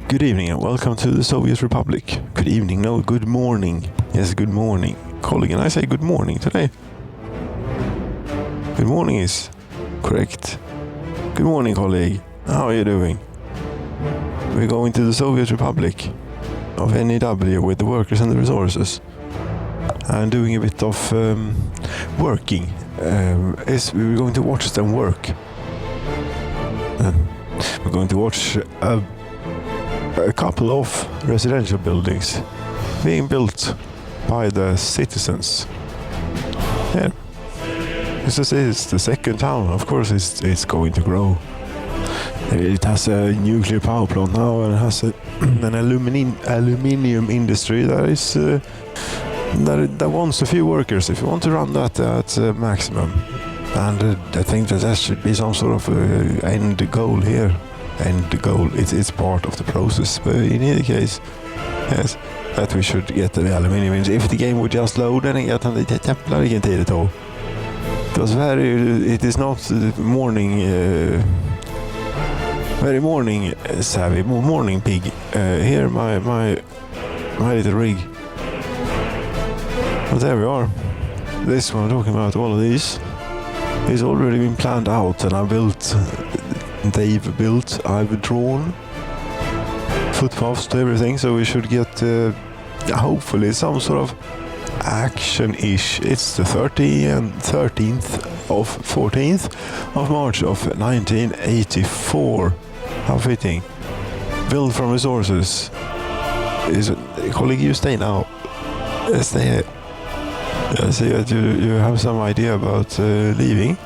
Good evening and welcome to the Soviet Republic. Good evening, no, good morning. Yes, good morning. Colleague, and I say good morning today. Good morning is correct. Good morning, colleague. How are you doing? We're going to the Soviet Republic of N.E.W. with the workers and the resources. And doing a bit of working. We're going to watch them work. We're going to watch a couple of residential buildings being built by the citizens. Yeah. It's the second town. Of course it's going to grow. It has a nuclear power plant now and it has an aluminium industry that is that wants a few workers. If you want to run that at maximum, and I think that should be some sort of end goal here. End goal. It's part of the process. But in any case, yes, that we should get the aluminium industry. If the game would just load, then jag tar det jävlar vilken tid det tog. It is not morning. Very morning savvy, morning pig. Here my little rig. But there we are. This one I'm talking about, all of these, is already been planned out, and they've built, I've drawn footpaths to everything, so we should get hopefully some sort of action-ish. It's the 13th of 14th of March of 1984. How fitting. Build from resources. Colleague, you stay now. Stay. I see that you have some idea about leaving.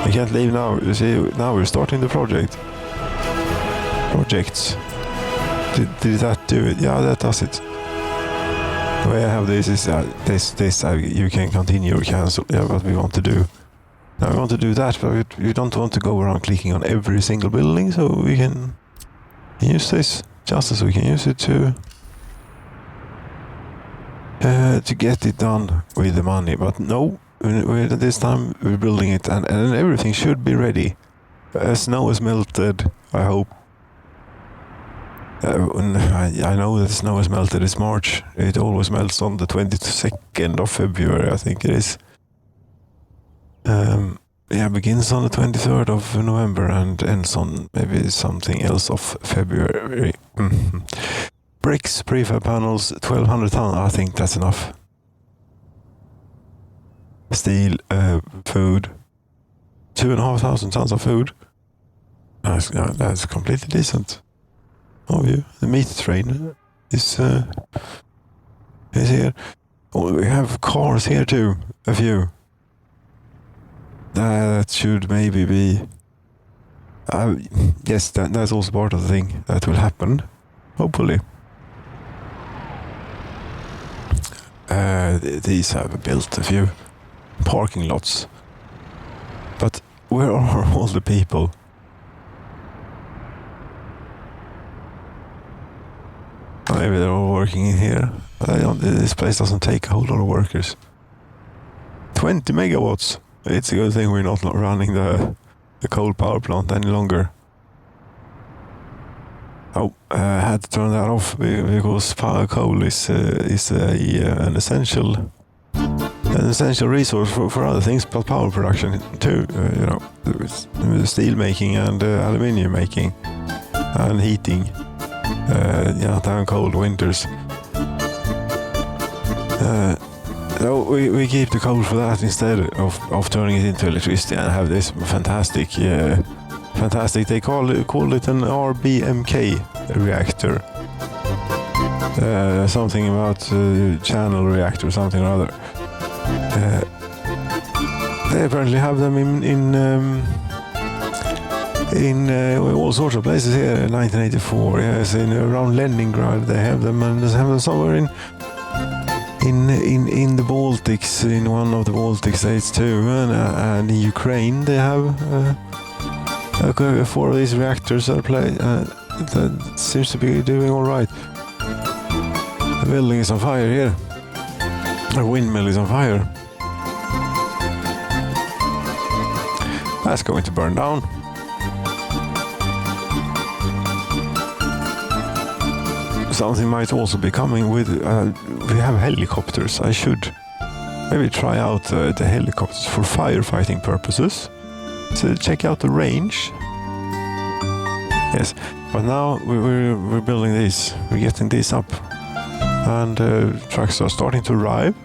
I can't leave now. You see, now we're starting the project. Projects. Did that do it? Yeah, that does it. The way I have this is you can continue or cancel. Yeah, what we want to do. Now we want to do that, but we don't want to go around clicking on every single building, so we can use this just as we can use it to get it done with the money. But no, this time we're building it, and everything should be ready. Snow has melted, I hope. I know that snow has melted. It's March. It always melts on the 22nd of February, I think it is. Begins on the 23rd of November and ends on maybe something else of February. Bricks, prefab panels, 1,200 tons. I think that's enough. Steel, food, 2,500 tons of food. That's completely decent. Of you. The meat train is here. Oh, we have cars here too. A few. That should maybe be. Yes, that's also part of the thing that will happen. Hopefully. These have built a few parking lots. But where are all the people? Maybe they're all working in here. This place doesn't take a whole lot of workers. 20 megawatts. It's a good thing we're not running the coal power plant any longer. Oh, I had to turn that off because coal is an essential resource for other things, but power production too. The steel making and aluminium making and heating. Down cold winters. So we keep the coal for that instead of turning it into electricity and have this fantastic. They call it an RBMK reactor. Something about channel reactor, something or other. They apparently have them in all sorts of places here in 1984. Yes, around Leningrad they have them, and they have them somewhere in the Baltics, in one of the Baltic states too, and in Ukraine they have 4 of these reactors that seems to be doing all right. The building is on fire here. A windmill is on fire. That's going to burn down. something might also be coming with... we have helicopters. I should maybe try out the helicopters for firefighting purposes. So check out the range. Yes, but now we're building these. We're getting these up. And trucks are starting to arrive.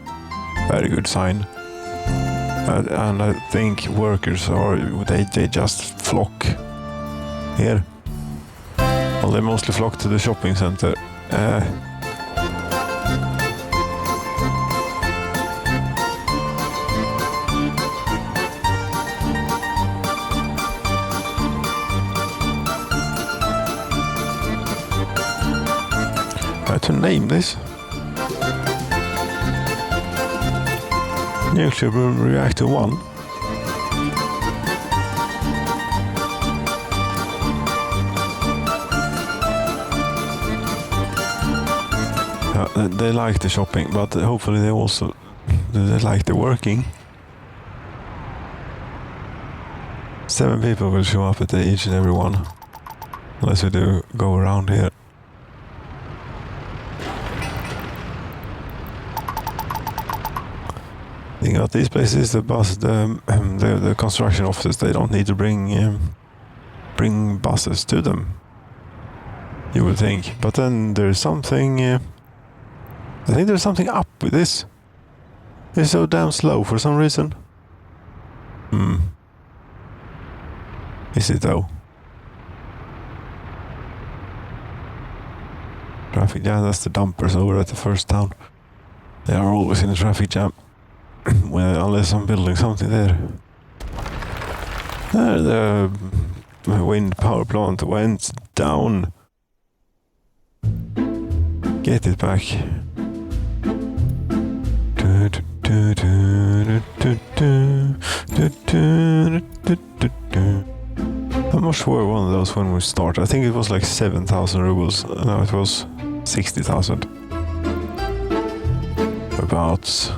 Very good sign. And I think workers are... They just flock here. Well, they mostly flock to the shopping center. To name this. Nuclear reactor 1. They like the shopping, but hopefully they like the working. 7 people will show up at each and every one. Unless we do go around here. Thing about these places, the construction offices, they don't need to bring buses to them. You would think, but then there's something. I think there's something up with this. It's so damn slow for some reason. Is it though? Traffic jam. That's the dumpers over at the first town. They are always in a traffic jam. Well, unless I'm building something there. The wind power plant went down. Get it back. How much were one of those when we started? I think it was like 7,000 rubles. Now it was 60,000. About.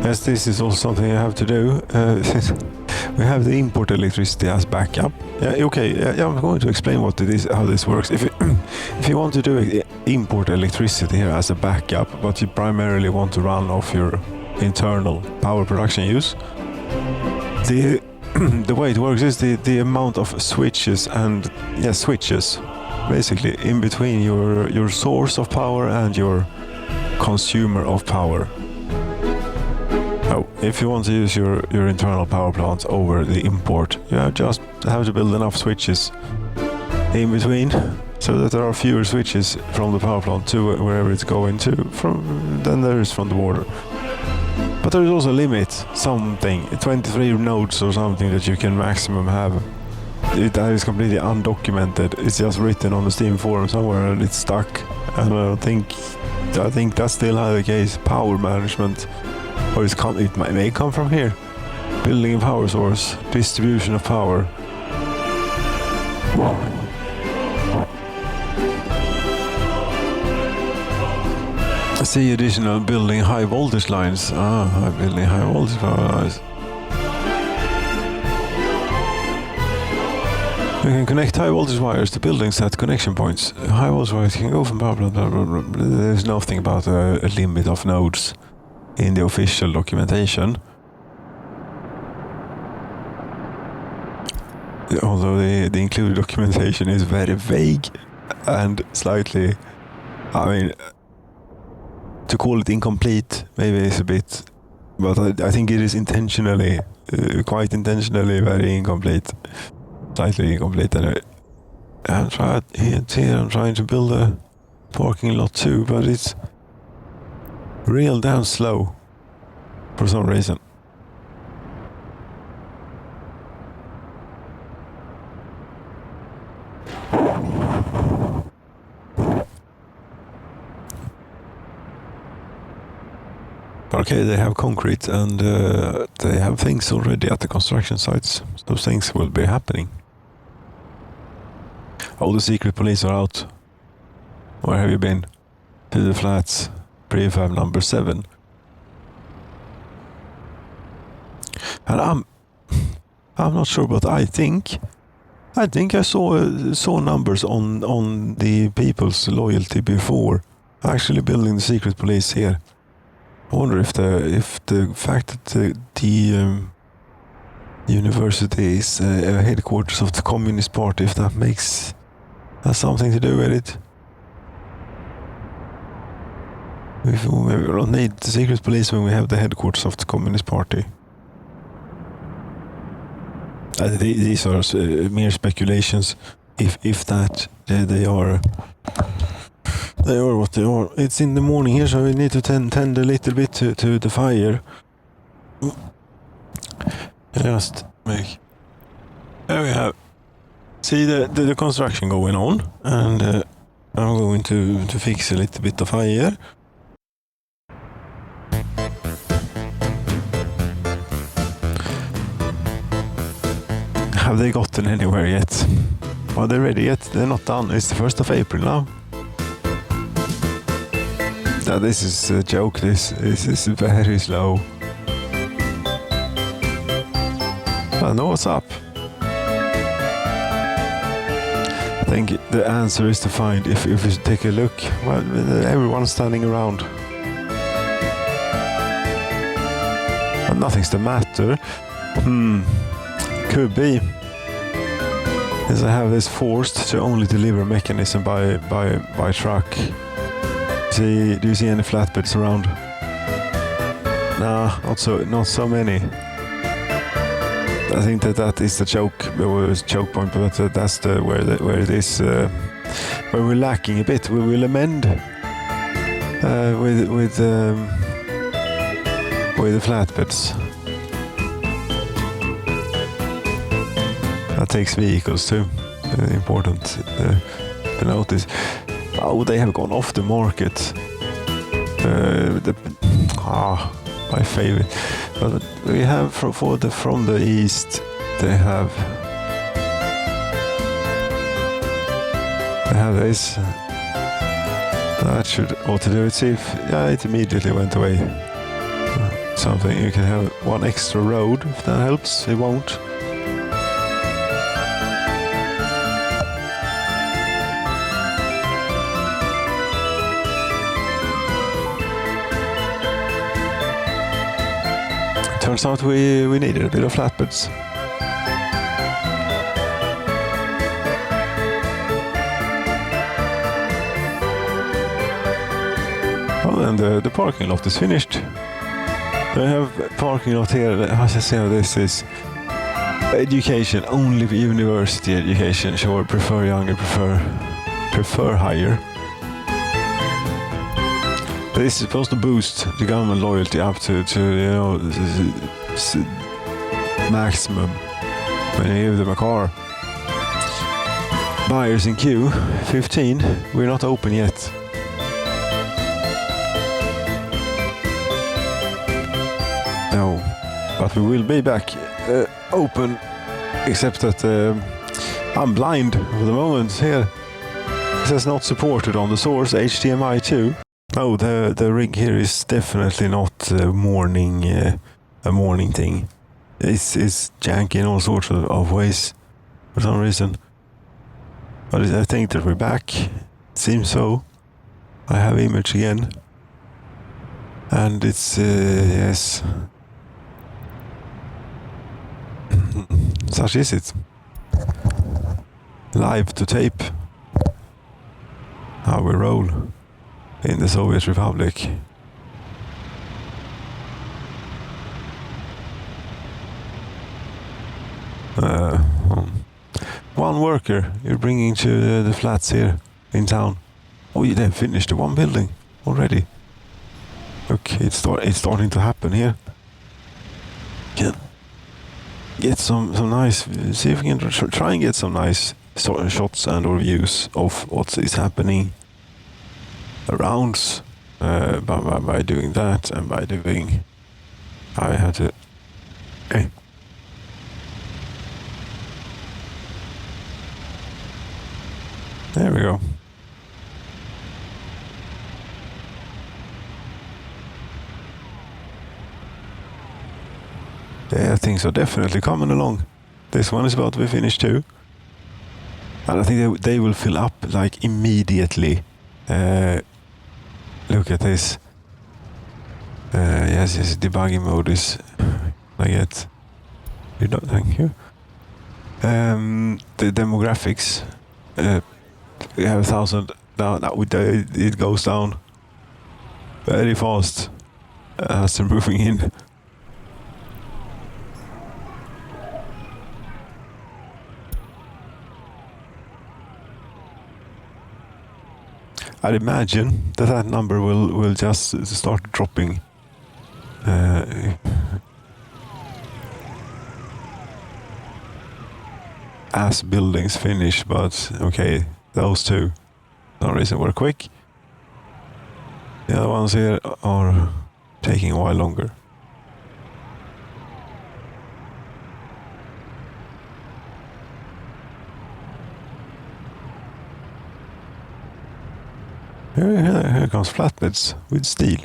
Yes, this is also something I have to do. We have the import electricity as backup. Yeah, okay. Yeah, I'm going to explain what it is, how this works. If you want to do import electricity here as a backup, but you primarily want to run off your internal power production use, the way it works is the amount of switches and switches, basically in between your source of power and your consumer of power. Oh, if you want to use your internal power plant over the import, you just have to build enough switches in between so that there are fewer switches from the power plant to wherever it's going to than there is from the border. But there is also a limit, something, 23 nodes or something that you can maximum have. That is completely undocumented. It's just written on the Steam forum somewhere and it's stuck. And I think that's still the case. Power management. Or it may come from here. Building a power source, distribution of power. See additional building high voltage lines. Building high voltage power lines. You can connect high voltage wires to buildings at connection points. High voltage wires can go from blah blah blah blah blah. There's nothing about a limit of nodes in the official documentation. Although the included documentation is very vague and slightly, to call it incomplete maybe is a bit, but I think it is intentionally, quite intentionally very incomplete. Slightly incomplete anyway. I'm trying to build a parking lot too, but it's real down slow for some reason. Okay, they have concrete and they have things already at the construction sites. Those things will be happening. Oh, the secret police are out. Where have you been? To the flats. Prefab number 7. And I'm not sure, but I think I saw numbers on the people's loyalty before actually building the secret police here. I wonder if the fact that the university is headquarters of the Communist Party, if that has something to do with it. We don't need the secret police when we have the headquarters of the Communist Party. These are mere speculations. If that they are what they are. It's in the morning here, so we need to tend a little bit to the fire. Just make. There we have. See the construction going on, and I'm going to fix a little bit of fire. Have they gotten anywhere yet? Are they ready yet? They're not done. It's the 1st of April now. Now this is a joke. This is very slow. I know what's up. I think the answer is to find, if you take a look, well, everyone's standing around. But nothing's the matter. Could be. Is I have this forced to only deliver mechanism by truck. Do you see any flatbeds around? Nah, not so many. I think that is the choke point, but that's where it is where we're lacking a bit. We will amend with the flatbeds. That takes vehicles too. Important to notice. Oh, they have gone off the market. My favorite. But we have from the east. They have this. That should ought to do it. See if it immediately went away. Something you can have one extra road if that helps. It won't. Turns out we needed a bit of flatbeds. Well, and the parking lot is finished. They have parking lot here. As I say, this is education, only university education. Sure, prefer younger, prefer higher. This is supposed to boost the government loyalty up to maximum when you give them a car. Buyers in queue, 15. We're not open yet. No, but we will be back open. Except that I'm blind for the moment here. It says not supported on the source HDMI 2. Oh, the rig here is definitely not a morning thing. It's janky in all sorts of ways for some reason. But I think that we're back. It seems so. I have image again. And it's, yes. Such is it. Live to tape. How we roll in the Soviet Republic. One worker you're bringing to the flats here in town. Oh, they've finished the one building already. Okay, it's starting to happen here. Get some nice. See if we can try and get some nice shots and or views of what is happening around by doing that and by doing. I had to. Hey. There we go. Yeah, things are definitely coming along. This one is about to be finished too. And I think they will fill up like immediately. Look at this. Yes, debugging mode is... I get... Thank you. The demographics. We have 1,000. Now it goes down very fast as they're moving in. I'd imagine that number will just start dropping. As buildings finish, but okay, those two, no reason were quick. The other ones here are taking a while longer. Here comes flatbeds with steel.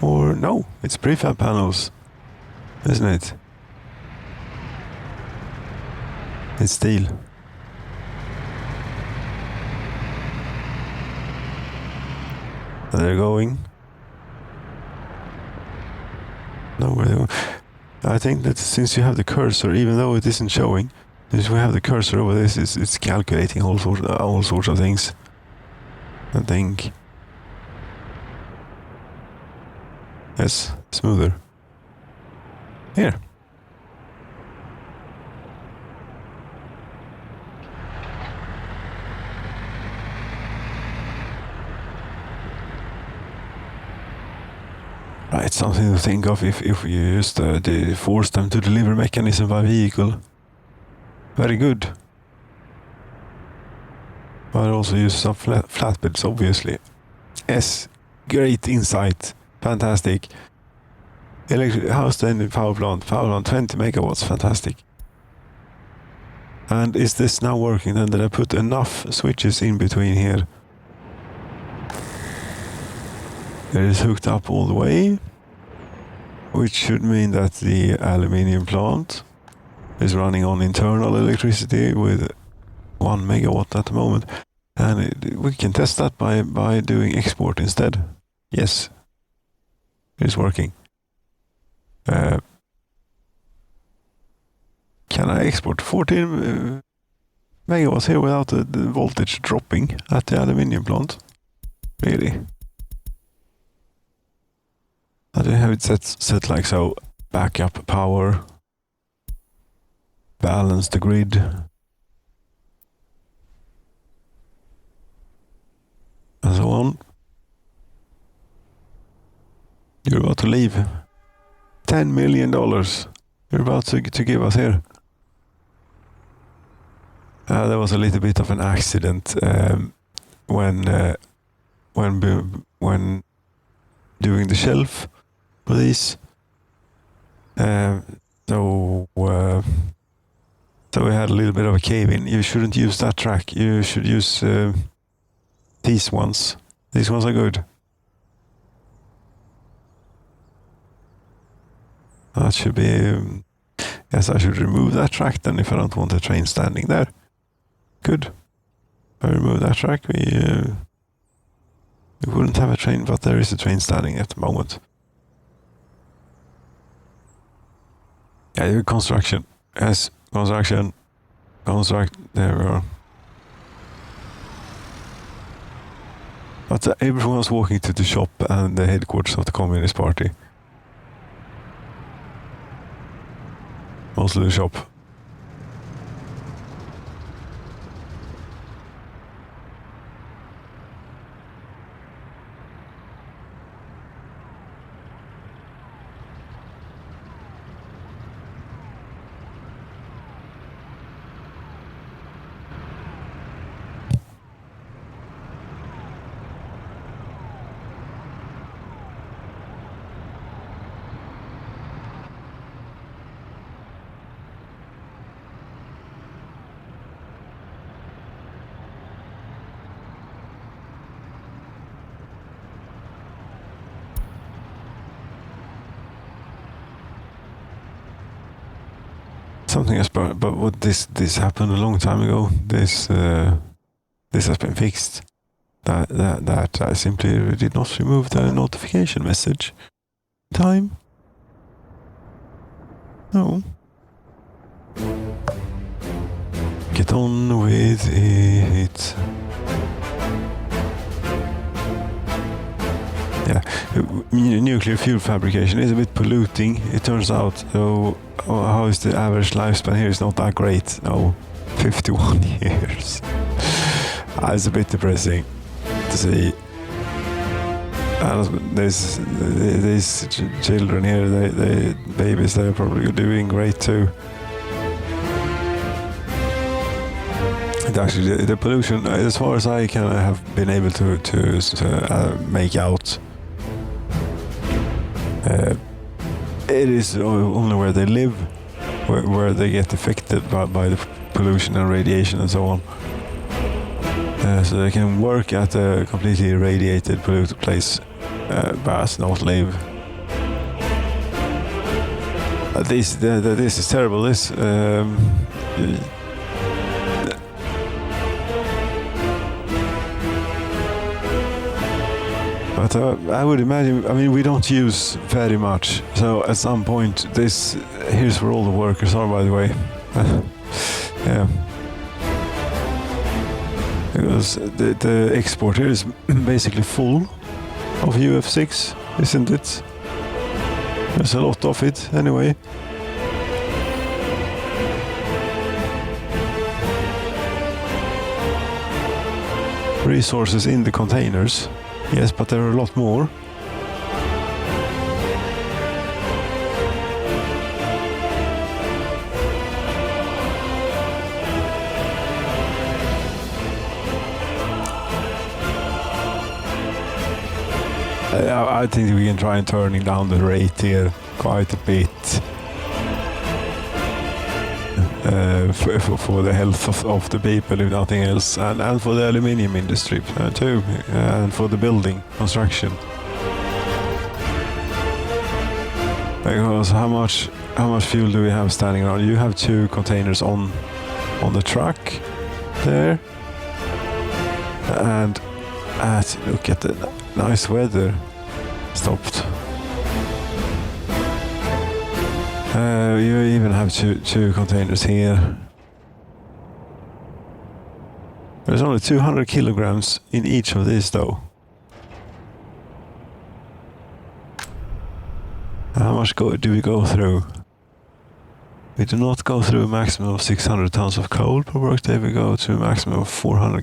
Or no, it's prefab panels, isn't it? It's steel. And they're going. Nowhere they go. I think that since you have the cursor, even though it isn't showing, since we have the cursor over this, it's calculating all sorts of things. I think. Yes, smoother. Here. Right, something to think of if we use the force them to deliver mechanism by vehicle. Very good. But also use some flatbeds, obviously. Yes, great insight. Fantastic. How's the power plant? Power plant 20 megawatts, fantastic. And is this now working then? Did I put enough switches in between here? It is hooked up all the way, which should mean that the aluminium plant is running on internal electricity with 1 megawatt at the moment. And we can test that by doing export instead. Yes, it's working. Can I export 14 megawatts here without the voltage dropping at the aluminium plant? Really? I do have it set like so. Backup power. Balance the grid. And so on. You're about to leave. $10 million. You're about to give us here. There was a little bit of an accident when doing the shelf for these. So we had a little bit of a cave-in. You shouldn't use that track. You should use these ones. These ones are good. That should be... yes, I should remove that track then if I don't want a train standing there. Good. I remove that track. We wouldn't have a train, but there is a train standing at the moment. Yeah, construction. Yes, construction. There we are. But everyone was walking to the shop and the headquarters of the Communist Party. Mostly the shop. something else, but what this happened a long time ago. This has been fixed. That I simply did not remove the notification message. Time. No. Get on with it. Yeah, nuclear fuel fabrication is a bit polluting. It turns out. So, how is the average lifespan here? Is not that great. No, 51 years. It's a bit depressing to see. There's these children here. They babies. They're probably doing great too. And actually, the pollution, as far as I can have been able to make out. It is only where they live, where they get affected by the pollution and radiation and so on. So they can work at a completely irradiated, polluted place, but not live. This is terrible. But I would imagine, I mean, we don't use very much. So at some point, here's where all the workers are, by the way. Yeah. Because the export here is basically full of UF6, isn't it? There's a lot of it, anyway. Resources in the containers. Yes, but there are a lot more. I think we can try and turning down the rate here quite a bit. For the health of the people, if nothing else, and for the aluminium industry too, and for the building construction. Because how much fuel do we have standing around? You have 2 containers on the truck there, and look at the nice weather. Stopped. You even have two containers here. There's only 200 kilograms in each of these, though. How much do we go through? We do not go through a maximum of 600 tons of coal per workday. We go to a maximum of 40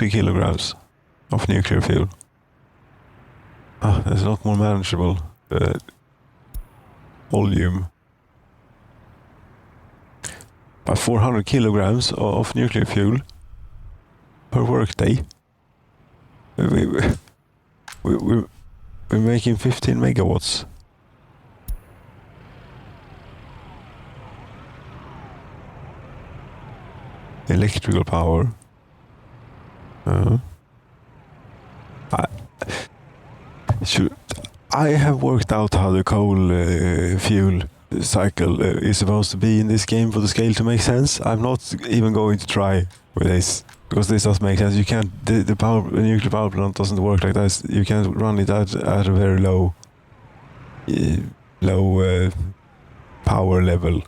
kilograms of nuclear fuel. There's a lot more manageable volume. But 400 kilograms of nuclear fuel per workday. We're making 15 megawatts. Electrical power. I have worked out how the coal fuel cycle is supposed to be in this game for the scale to make sense. I'm not even going to try with this because this doesn't make sense. You can't. The nuclear power plant doesn't work like this. You can't run it at a very low power level.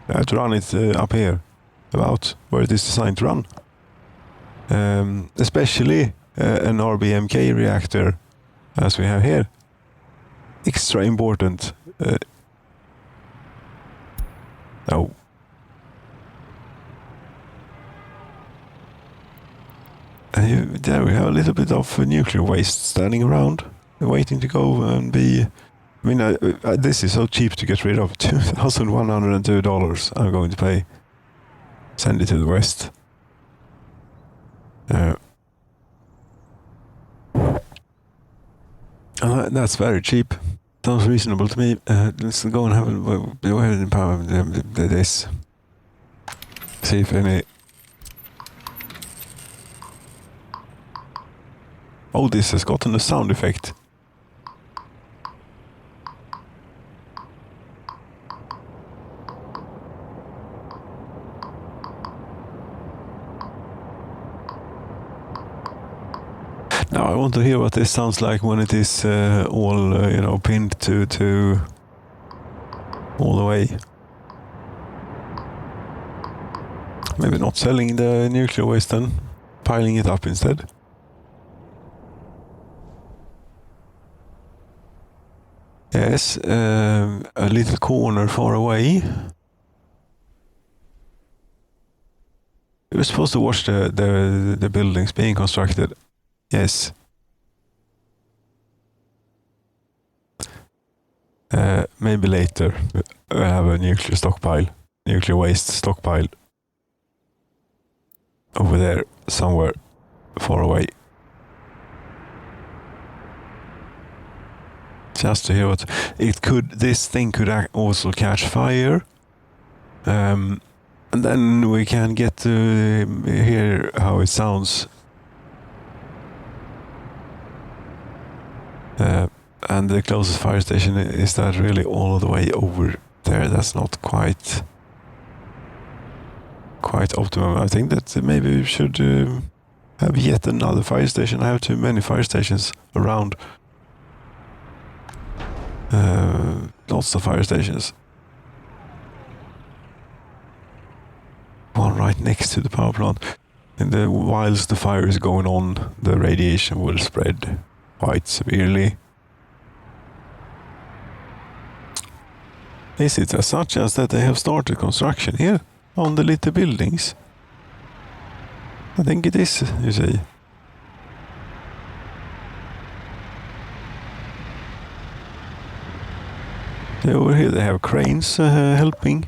You have to run it up here, about where it is designed to run. Especially an RBMK reactor, as we have here. Extra important. No. There we have a little bit of nuclear waste standing around, waiting to go and be. I mean, this is so cheap to get rid of. $2,102 I'm going to pay. Send it to the West. That's very cheap. Sounds reasonable to me. Let's go and have this. See if any. Oh, this has gotten a sound effect. Now I want to hear what this sounds like when it is all pinned to all the way. Maybe not selling the nuclear waste then, piling it up instead. Yes, a little corner far away. We were supposed to watch the buildings being constructed. Yes. Maybe later we'll have a nuclear waste stockpile over there somewhere far away. Just to hear what this thing could also catch fire, and then we can get to hear how it sounds. And the closest fire station, is that really all the way over there? That's not quite optimum. I think that maybe we should have yet another fire station. I have too many fire stations around. Lots of fire stations. One right next to the power plant. And whilst the fire is going on, the radiation will spread quite severely. Is it as such as that they have started construction here on the little buildings? I think it is, you see. Over here they have cranes helping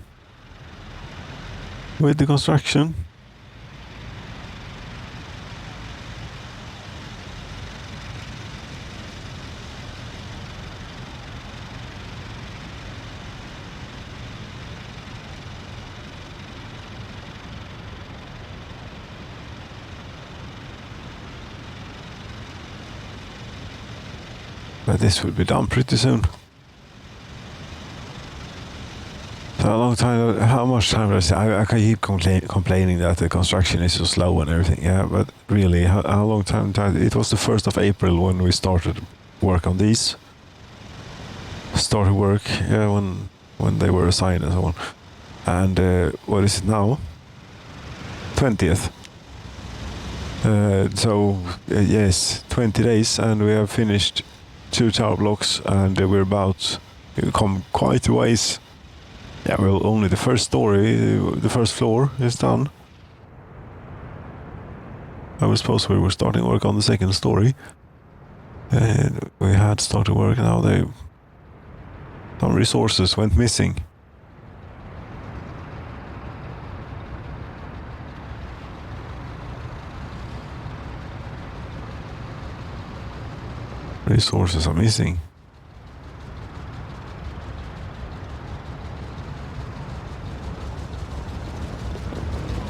with the construction. But this will be done pretty soon. How much time did I say? I can keep complaining that the construction is so slow and everything. Yeah, but really, how long time? It was the 1st of April when we started work on these. Started work, yeah, when they were assigned and so on. And what is it now? 20th. Yes, 20 days, and we have finished 2 tower blocks, and we're about to come quite a ways. Yeah, well, only the first floor is done. I was supposed we were starting work on the second story. And we had started work, now some resources went missing. Resources are missing.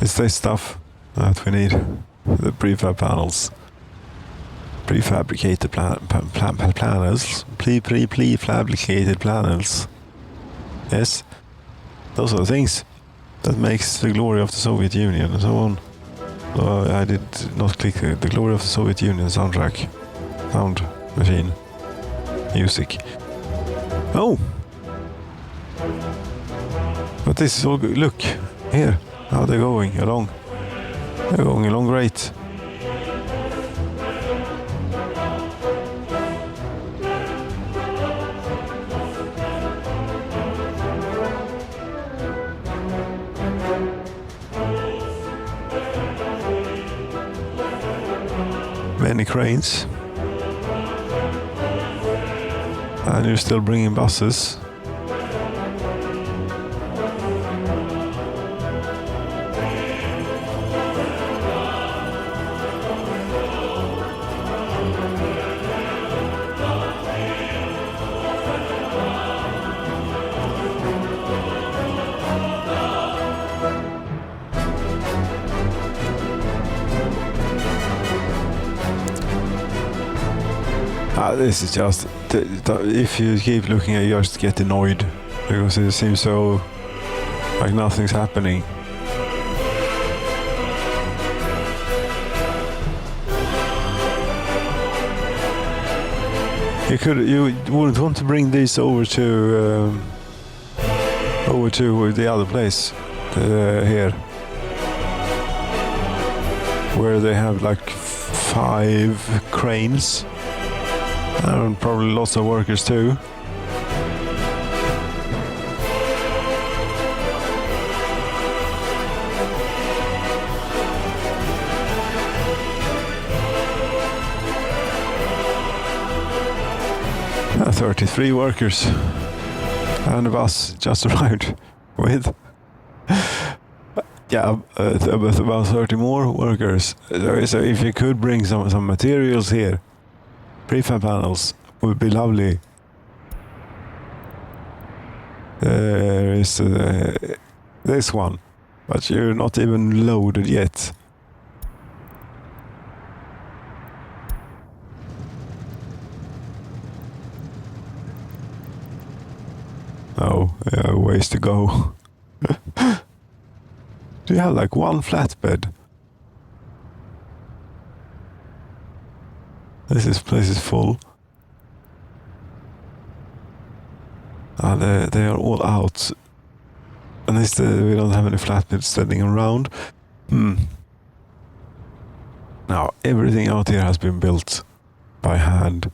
It's this stuff that we need. The prefab panels. Prefabricated panels. Prefabricated panels. Yes. Those are the things that makes the glory of the Soviet Union and so on. I did not click the glory of the Soviet Union soundtrack. Sound machine. Music. Oh! But this is all good. Look, here. How they're going along. They're going along great. Many cranes. And you're still bringing buses. This is just, if you keep looking at it, you just get annoyed because it seems so like nothing's happening. You wouldn't want to bring these over to the other place here, where they have like 5 cranes and probably lots of workers too. Uh, 33 workers and a bus just arrived with about 30 more workers. So if you could bring some materials here, prefab panels would be lovely. There is this one, but you're not even loaded yet. Oh, yeah, ways to go. Do you have like one flatbed? This place is full. They are all out. And we don't have any flatbeds standing around. Now, everything out here has been built by hand.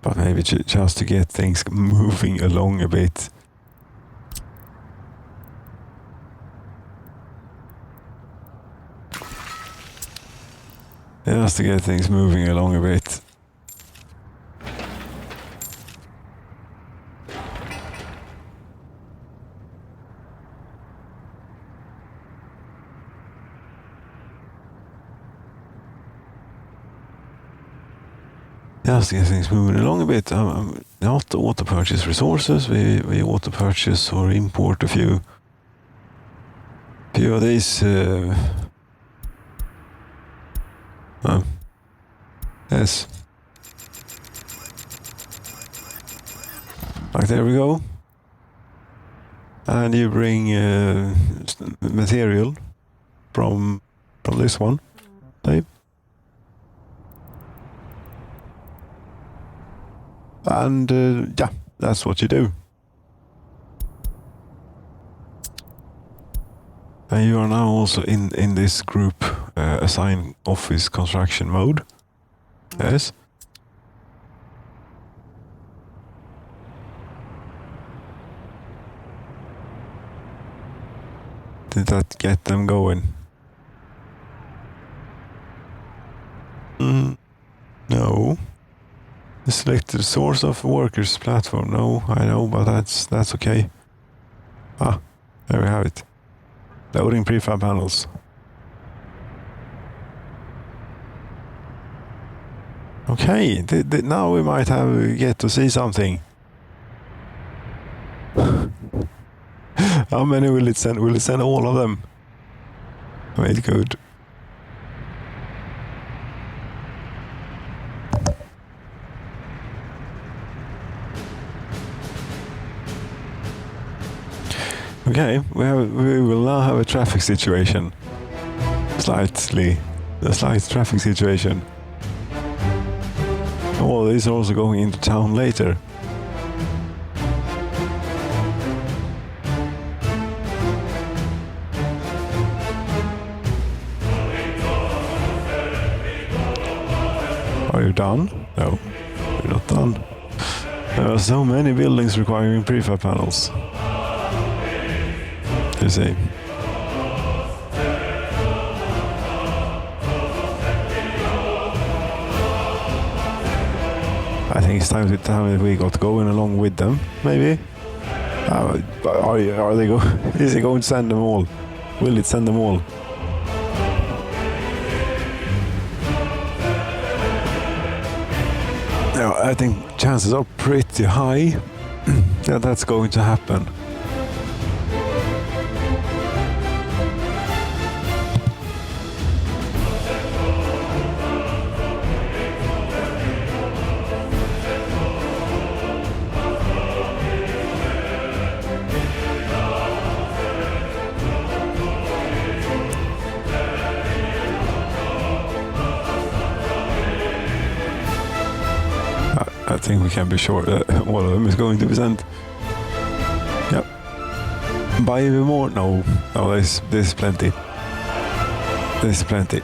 But maybe just to get things moving along a bit. Just to get things moving along a bit. Just to get things moving along a bit. Not auto purchase resources. We auto purchase or import a few of these. Yes. Like there we go. And you bring material from this one, Dave. And yeah, that's what you do. And you are now also in this group assign office construction mode. Yes. Did that get them going? No. Select the source of workers platform. No, I know, but that's okay. Ah, there we have it. Loading prefab panels. Okay, now we might get to see something. How many will it send? Will it send all of them? Wait, good. Okay, we will now have a traffic situation. A slight traffic situation. Oh, these are also going into town later. Are you done? No, you're not done. There are so many buildings requiring prefab panels. You see. I think it's time that we got going along with them, maybe. Are they go? Is it going to send them all? Will it send them all? Yeah, I think chances are pretty high that that's going to happen. I think we can be sure that one of them is going to be sent. Yep. Buy even more? No, this is plenty. This is plenty.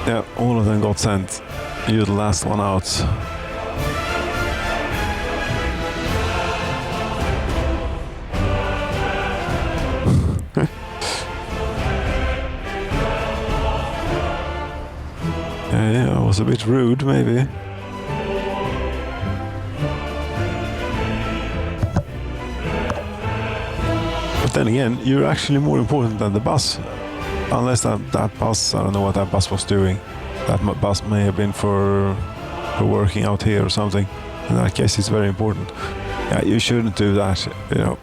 Yeah, all of them got sent. You're the last one out. Yeah, I was a bit rude, maybe. But then again, you're actually more important than the bus. Unless that bus, I don't know what that bus was doing. That bus may have been for working out here or something. In that case, it's very important. Yeah, you shouldn't do that, you know.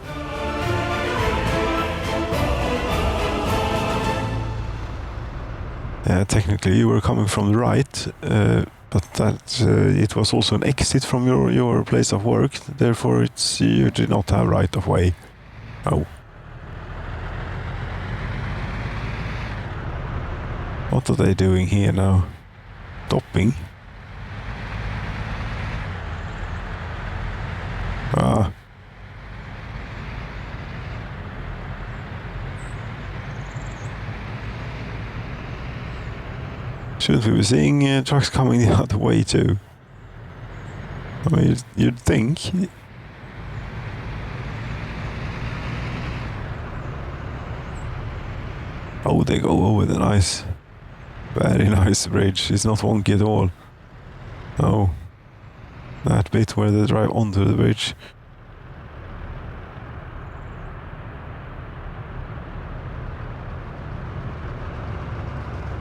Technically, you were coming from the right, but that it was also an exit from your place of work. Therefore, you did not have right of way. Oh. What are they doing here now? Stopping? Ah. Shouldn't we be seeing trucks coming the other way too? I mean, you'd think. Oh, they go over the nice, very nice bridge. It's not wonky at all. No. That bit where they drive onto the bridge.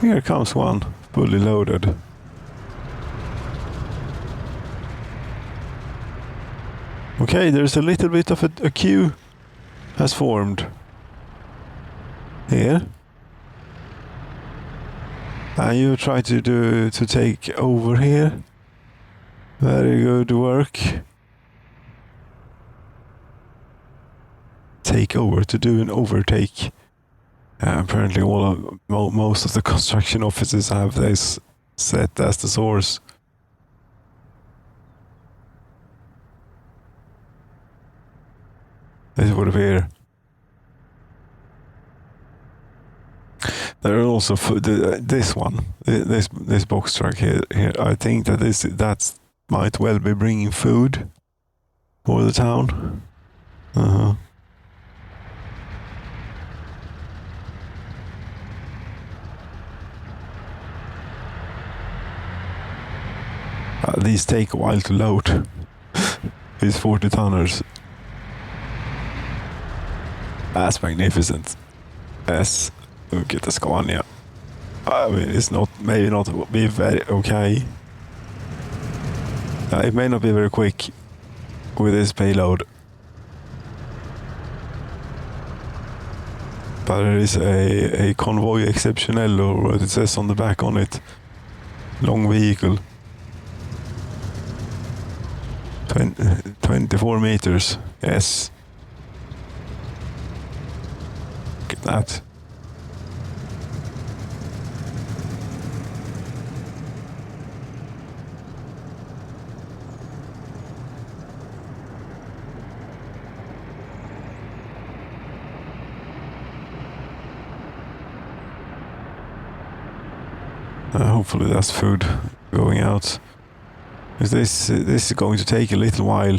Here comes one, fully loaded. Okay, there's a little bit of a queue has formed here. And you try to take over here. Very good work. Take over, to do an overtake. Apparently most of the construction offices have this set as the source. This would appear. There are also this one, this box truck here. I think that that might well be bringing food for the town. These take a while to load. These 40-tonners. That's magnificent. Yes. Look at the Scania. I mean, it's maybe not be very okay. It may not be very quick with this payload. But there is a convoy exceptionnel, or what it says on the back on it. Long vehicle. 24 meters. Yes. Look at that. Hopefully that's food going out. This is going to take a little while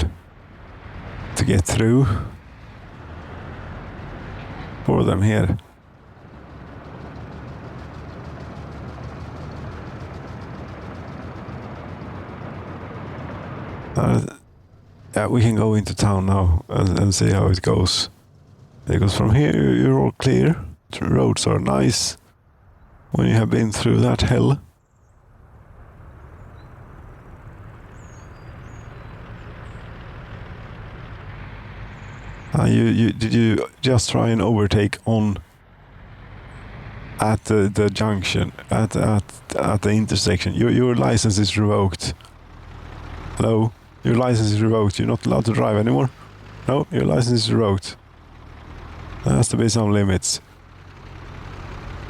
to get through for them here. Yeah, we can go into town now and see how it goes. Because from here you're all clear. The roads are nice when you have been through that hell. Did you just try and overtake on at the junction, at the intersection? Your license is revoked. Hello? Your license is revoked. You're not allowed to drive anymore? No, your license is revoked. There has to be some limits.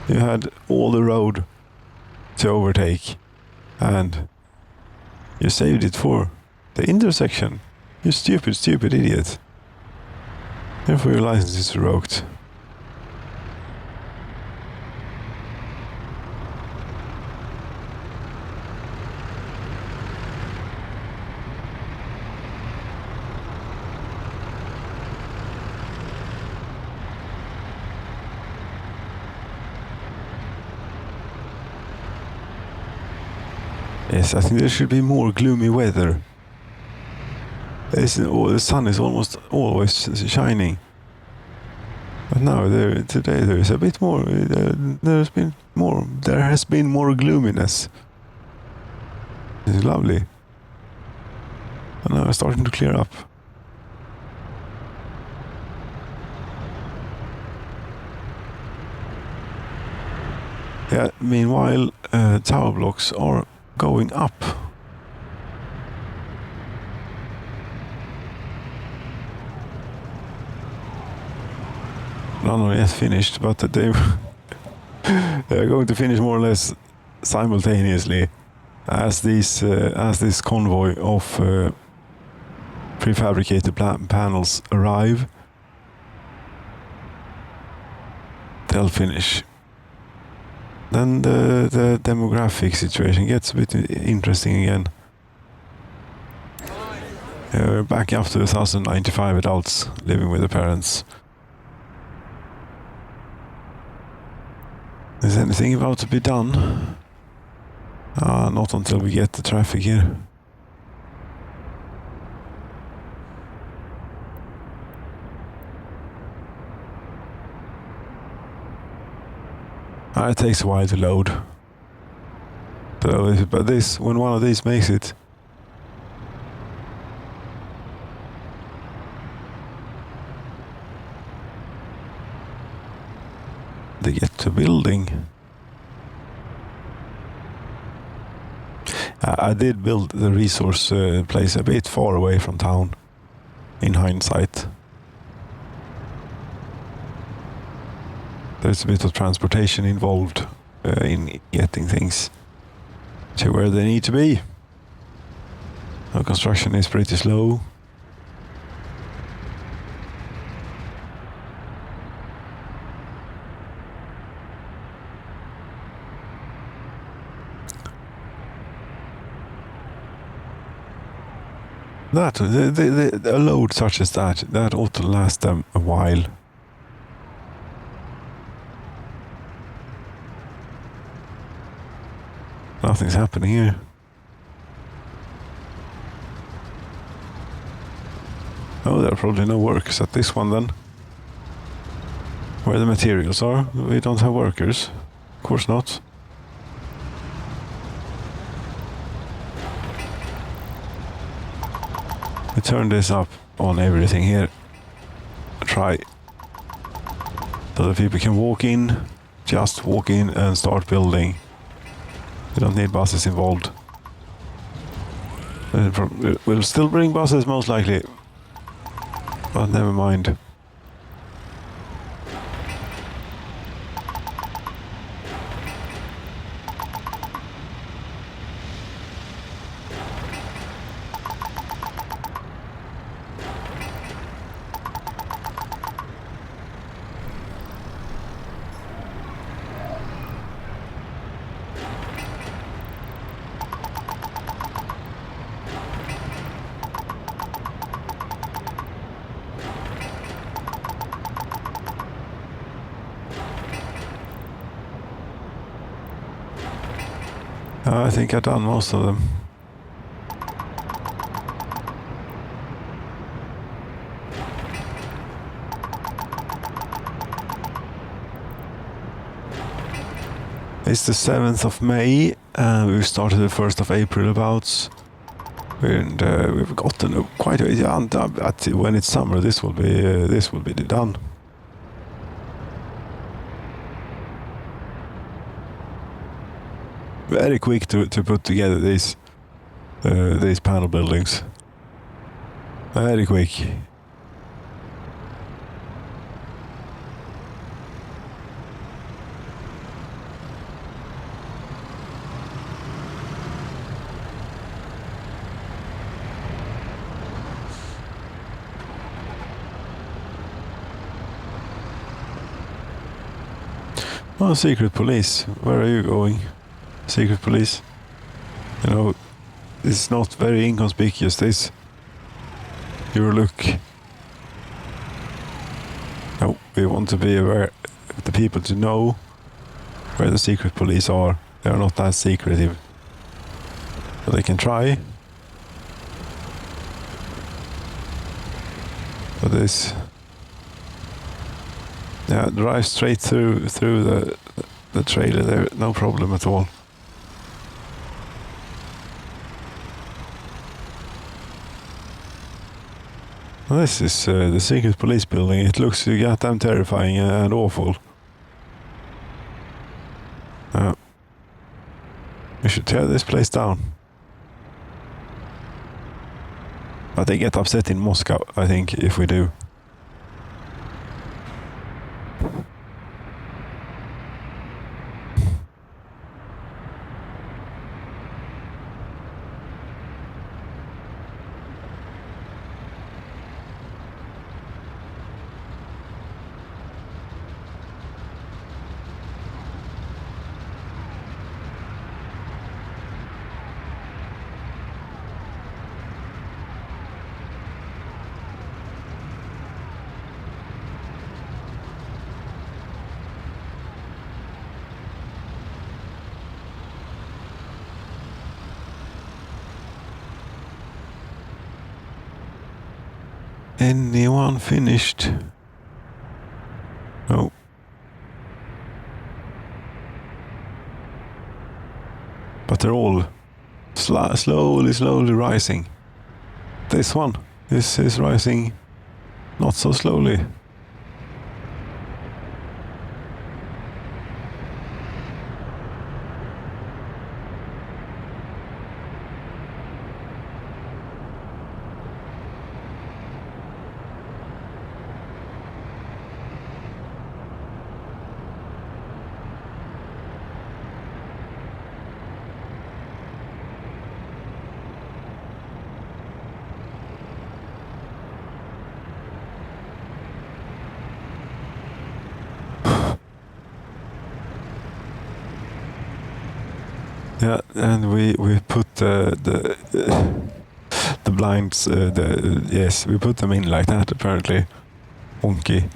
You had all the road to overtake, and you saved it for The intersection. You stupid, stupid idiot. Therefore your license is revoked. Yes, I think there should be more gloomy weather. The sun is almost always shining. But now, today there is a bit more. There has been more gloominess. It's lovely. And now it's starting to clear up. Yeah. Meanwhile, tower blocks are going up. None are yet finished, but they are going to finish more or less simultaneously as this convoy of prefabricated panels arrive. They'll finish. Then the demographic situation gets a bit interesting again. We're back up to 1,095 adults living with their parents. Is anything about to be done? Not until we get the traffic here. It takes a while to load. So, but when one of these makes it, they get to building. I did build the resource place a bit far away from town, in hindsight. There's a bit of transportation involved in getting things to where they need to be. Our construction is pretty slow. A load such as that ought to last them a while. Nothing's happening here. Oh, there are probably no workers at this one then. Where the materials are, we don't have workers. Of course not. We turn this up on everything here. Try. So that people can walk in, just walk in and start building. We don't need buses involved. We'll still bring buses most likely. But never mind. I think I've done most of them. It's the 7th of May, and we've started the 1st of April abouts. And we've gotten quite a when it's summer. This will be done. Very quick to put together these panel buildings. Very quick. Oh, secret police. Where are you going? Secret police. You know, it's not very inconspicuous, this. Your look. No, we want to be aware, the people to know where the secret police are. They are not that secretive. But they can try. But this... Yeah, drive straight through the trailer there, no problem at all. Well, this is the secret police building. It looks goddamn terrifying and awful. We should tear this place down. But they get upset in Moscow, I think, if we do. Anyone finished? No. But they're all slowly rising. This one is rising not so slowly. Yeah, and we put the blinds. Yes, we put them in like that. Apparently, wonky.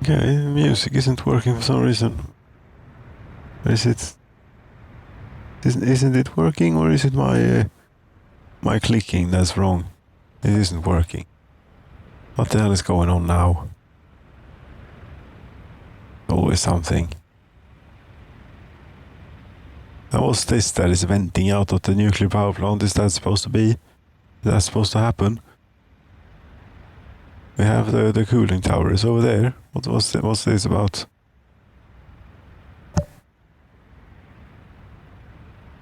Okay, music isn't working for some reason. Is it? Isn't it working, or is it my clicking that's wrong? It isn't working. What the hell is going on now? Always something. Now what's this that is venting out of the nuclear power plant? Is that supposed to be? Is that supposed to happen? We have the cooling tower is over there. What's this about?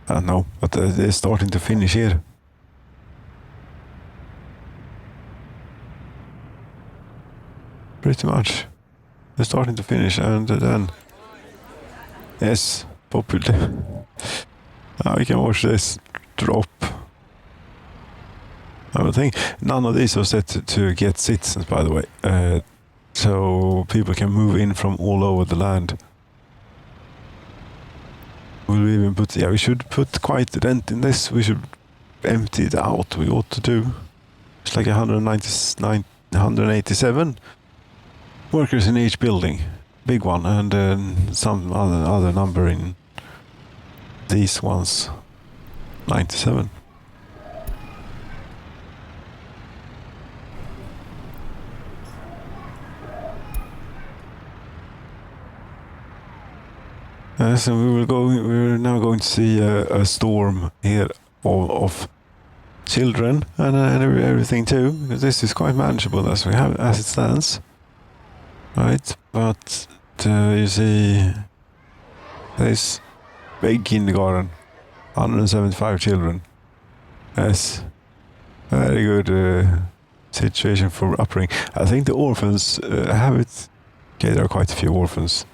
I don't know, but they're starting to finish here. Pretty much. They're starting to finish, and then... Yes, popular. Now we can watch this drop. I would think none of these are set to get citizens, by the way. so people can move in from all over the land. We'll even put, we should put quite the rent in this. We should empty it out. We ought to do. It's like 187 workers in each building, big one, and some other number in these ones, 97. So we're now going to see a storm here of children and everything too, because this is quite manageable as it stands, right? But you see this big kindergarten, 175 children. That's very good situation for upbringing. I think the orphans have it. Okay, there are quite a few orphans.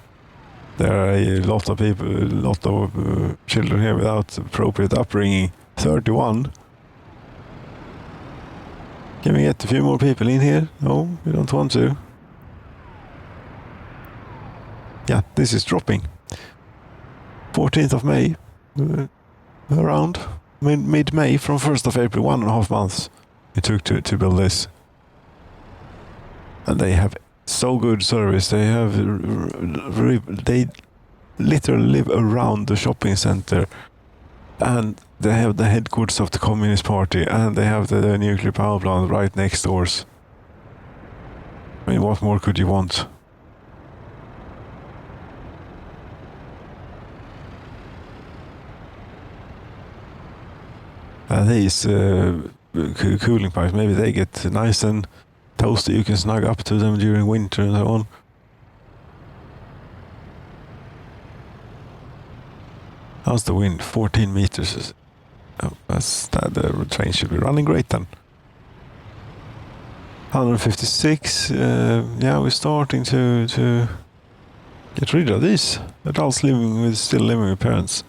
There are a lot of people, a lot of children here without appropriate upbringing. 31. Can we get a few more people in here? No, we don't want to. Yeah, this is dropping. 14th of May, around mid-May, from 1st of April, 1.5 months it took to build this. And they have so good service. They literally live around the shopping center, and they have the headquarters of the Communist Party, and they have the nuclear power plant right next doors. I mean, what more could you want? These cooling pipes, maybe they get nice and toasty. You can snug up to them during winter and so on. How's the wind? 14 meters. Oh, the train should be running great then. 156. Yeah, we're starting to get rid of these adults still living with parents.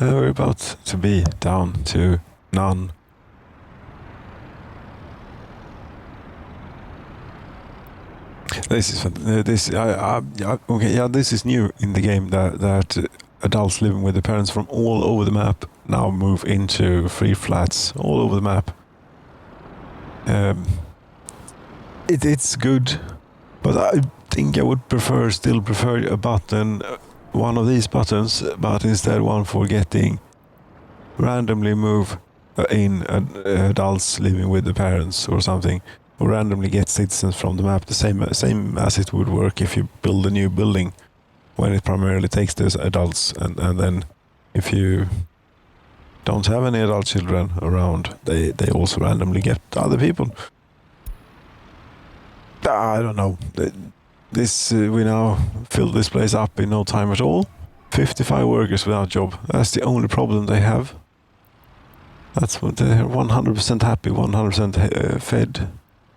We're about to be down to none. This is okay. Yeah, this is new in the game that adults living with their parents from all over the map now move into free flats all over the map. It's good, but I think I would still prefer a button. One of these buttons, but instead one for getting randomly move in adults living with the parents or something, or randomly get citizens from the map, the same as it would work if you build a new building, when it primarily takes those adults, and then if you don't have any adult children around, they also randomly get other people. I don't know. We now fill this place up in no time at all. 55 workers without job. That's the only problem they have. That's what they're 100% happy, 100% fed,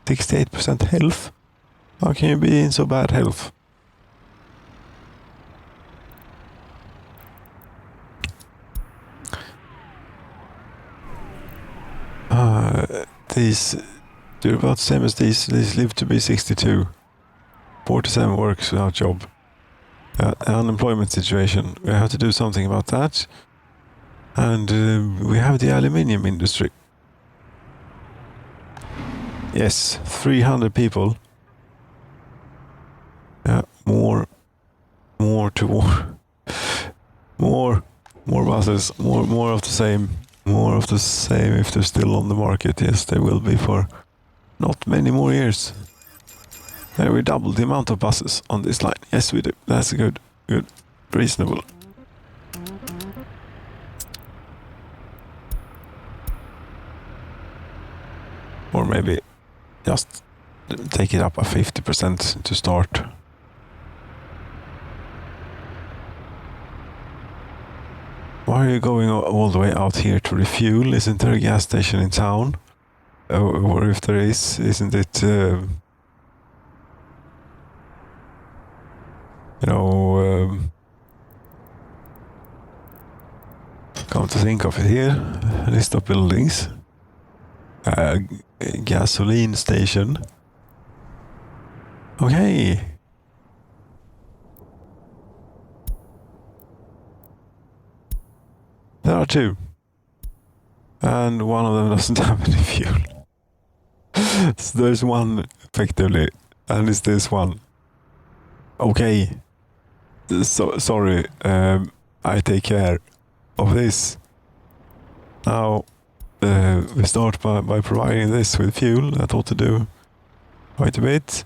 68% health. How can you be in so bad health? They're about the same as these. These live to be 62. 47 works without job. Unemployment situation. We have to do something about that. And we have the aluminium industry. Yes, 300 people. Yeah, more buses, more of the same. More of the same if they're still on the market. Yes, they will be for not many more years. We doubled the amount of buses on this line. Yes, we do. That's good. Reasonable. Or maybe just take it up by 50% to start. Why are you going all the way out here to refuel? Isn't there a gas station in town? Or if there is, isn't it, come to think of it here, list of buildings. Gasoline station. Okay. There are two. And one of them doesn't have any fuel. So there's one, effectively. And it's this one. Okay. So, sorry. I take care of this. Now, we start by providing this with fuel. That ought to do quite a bit.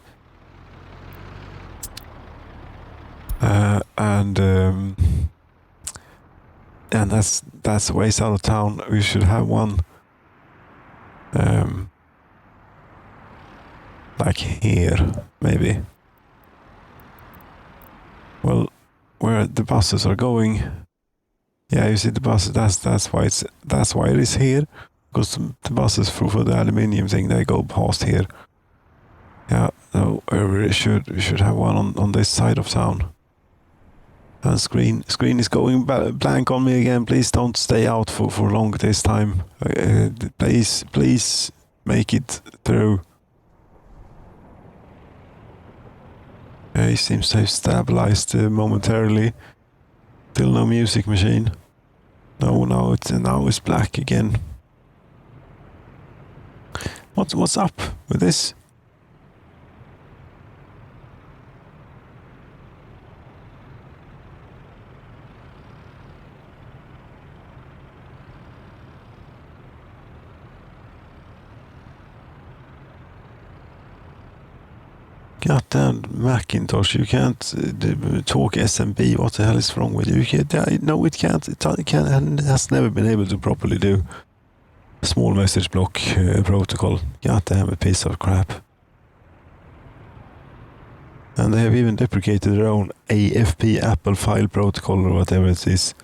And that's ways out of town. We should have one like here, maybe. Well, where the buses are going. Yeah, you see the buses. That's why it is here, because the buses for the aluminium thing, they go past here. Yeah, no, we should have one on this side of town. And screen is going blank on me again. Please don't stay out for long this time. Please make it through. He seems to have stabilized momentarily. Still no music machine. No, now it's black again. What's up with this? Goddamn Macintosh, you can't talk SMB. What the hell is wrong with you? No, it can't. It has never been able to properly do small message block protocol. Goddamn, a piece of crap. And they have even deprecated their own AFP Apple file protocol or whatever it is,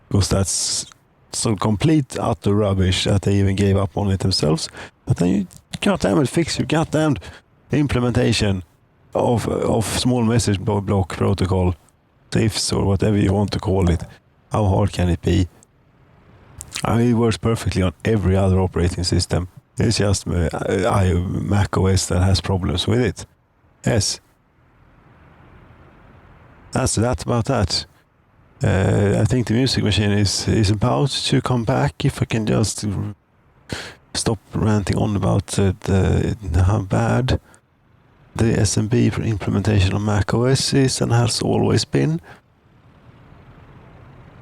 because that's so complete utter rubbish that they even gave up on it themselves. But then you goddamn it, fix your goddamn implementation of small message block protocol, SIFs or whatever you want to call it. How hard can it be? It works perfectly on every other operating system. It's just Mac OS that has problems with it. Yes. That's about that. I think the music machine is about to come back. If I can just stop ranting on about how bad the SMB for implementation of Mac OS is and has always been,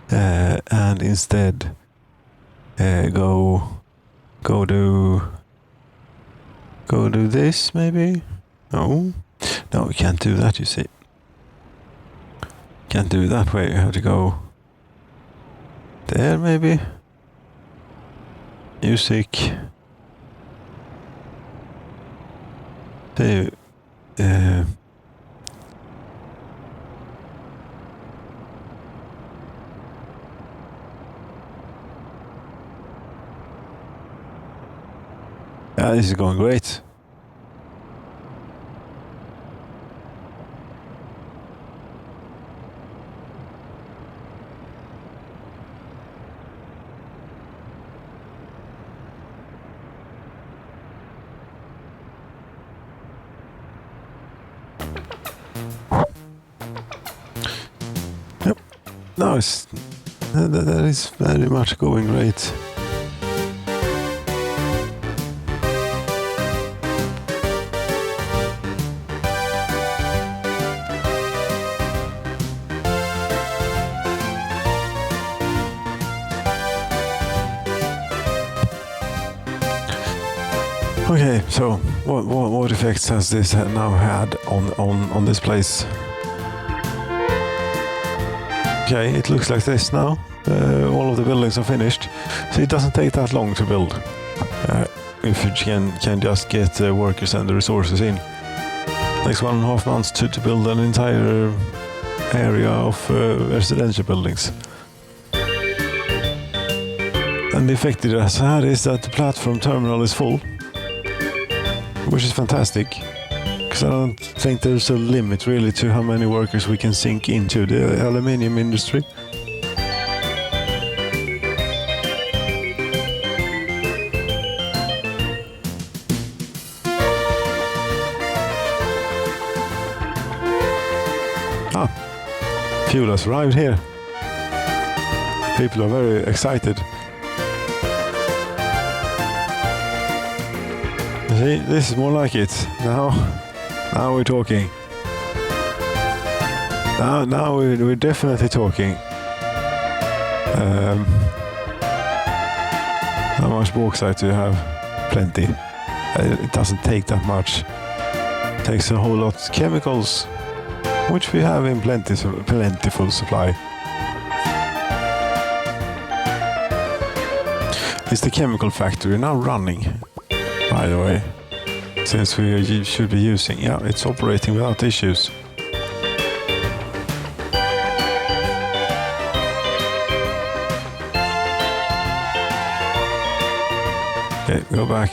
and instead go do this maybe. No, we can't do that. You see, can't do it that way. You have to go there maybe. Music. Yeah, this is going great. Yep. No, that is very much going great. Okay, so what effects has this now had on this place? Okay, it looks like this now. All of the buildings are finished, so it doesn't take that long to build. If you can just get the workers and the resources in. Takes 1.5 months to build an entire area of residential buildings. And the effect it has had is that the platform terminal is full, which is fantastic, because I don't think there's a limit really to how many workers we can sink into the aluminium industry. Fuel has arrived here. People are very excited. See, this is more like it. Now we're talking. Now we're definitely talking. How much bauxite do you have? Plenty. It doesn't take that much. It takes a whole lot of chemicals, which we have in plentiful supply. Is the chemical factory now running, by the way? Since we should be using, yeah, it's operating without issues. Okay, go back.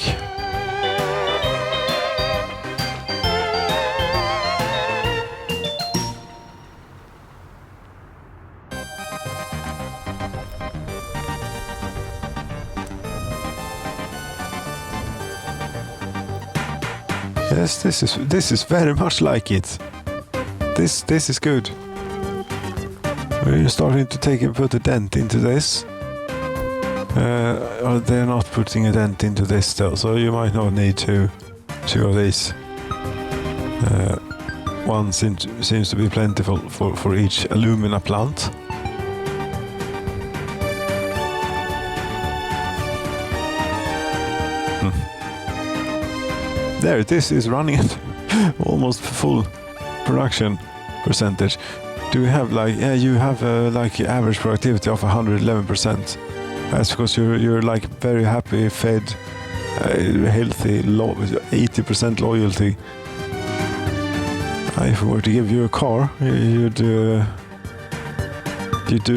Yes, this is very much like it. This is good. We're starting to put a dent into this. They're not putting a dent into this still, so you might not need two of these. One seems to be plentiful for each alumina plant. There, this is running at almost full production percentage. Do we have like, yeah, you have like average productivity of 111%. That's because you're like very happy, fed, healthy, 80% loyalty. If we were to give you a car, you'd do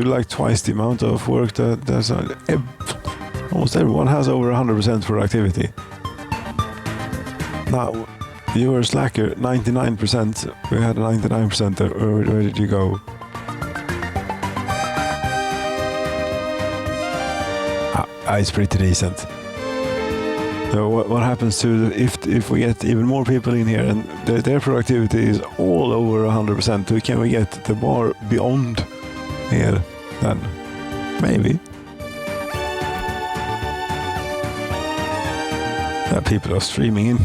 like twice the amount of work that's almost everyone has over 100% productivity. Now, you were a slacker, 99%. We had a 99% there. Where did you go? It's pretty decent. So what happens to if we get even more people in here and their productivity is all over 100%? Can we get the bar beyond here then? Maybe. People are streaming in.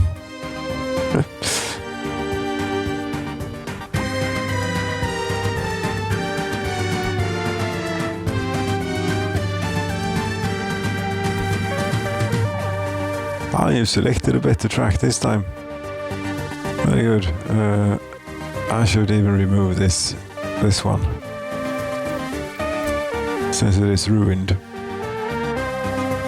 You selected a better track this time. Very good. I should even remove this one, since it is ruined.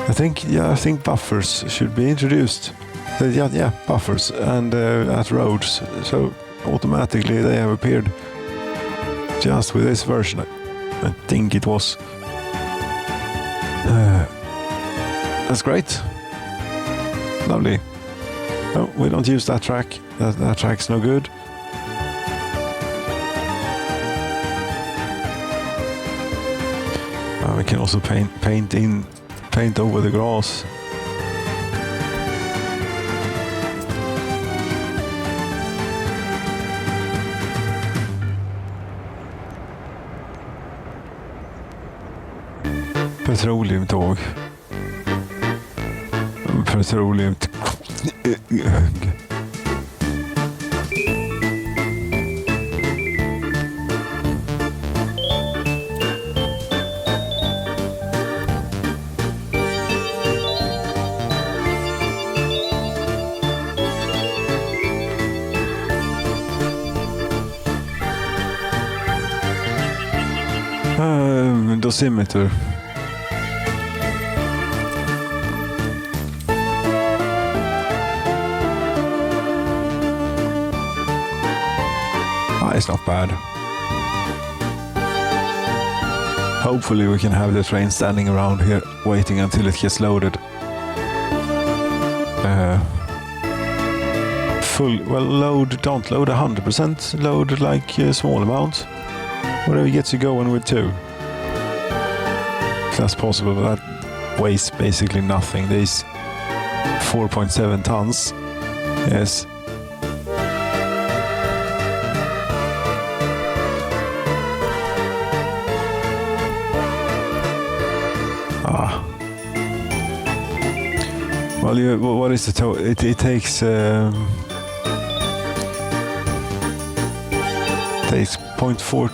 I think buffers should be introduced. Yeah, buffers and at roads, so automatically they have appeared just with this version. I think it was. That's great. Lovely. No, we don't use that track. That track's no good. We can also paint over the grass. Petroleumtåg. Petroleum. Dosimeter. It's not bad. Hopefully we can have the train standing around here waiting until it gets loaded. Don't load 100%, load like a small amount. Whatever gets you going with 2. If that's possible, but that weighs basically nothing. These 4.7 tons. Yes. Well, what is the total? It takes 0.4.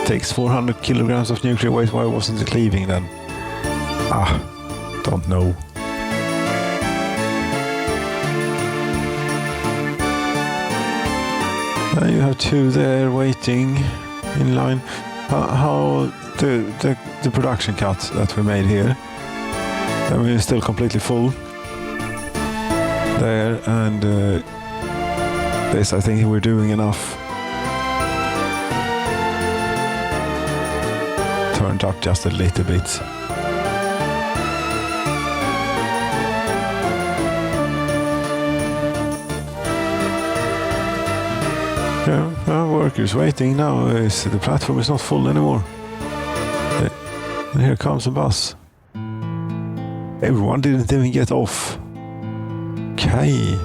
Takes 400 kilograms of nuclear waste. Why wasn't it leaving then? Don't know. You have 2 there waiting in line. How the production cut that we made here? I mean, it's still completely full there, and this, I think we're doing enough. Turned up just a little bit. Yeah, workers waiting now. The platform is not full anymore. And here comes a bus. Everyone didn't even get off. Okay.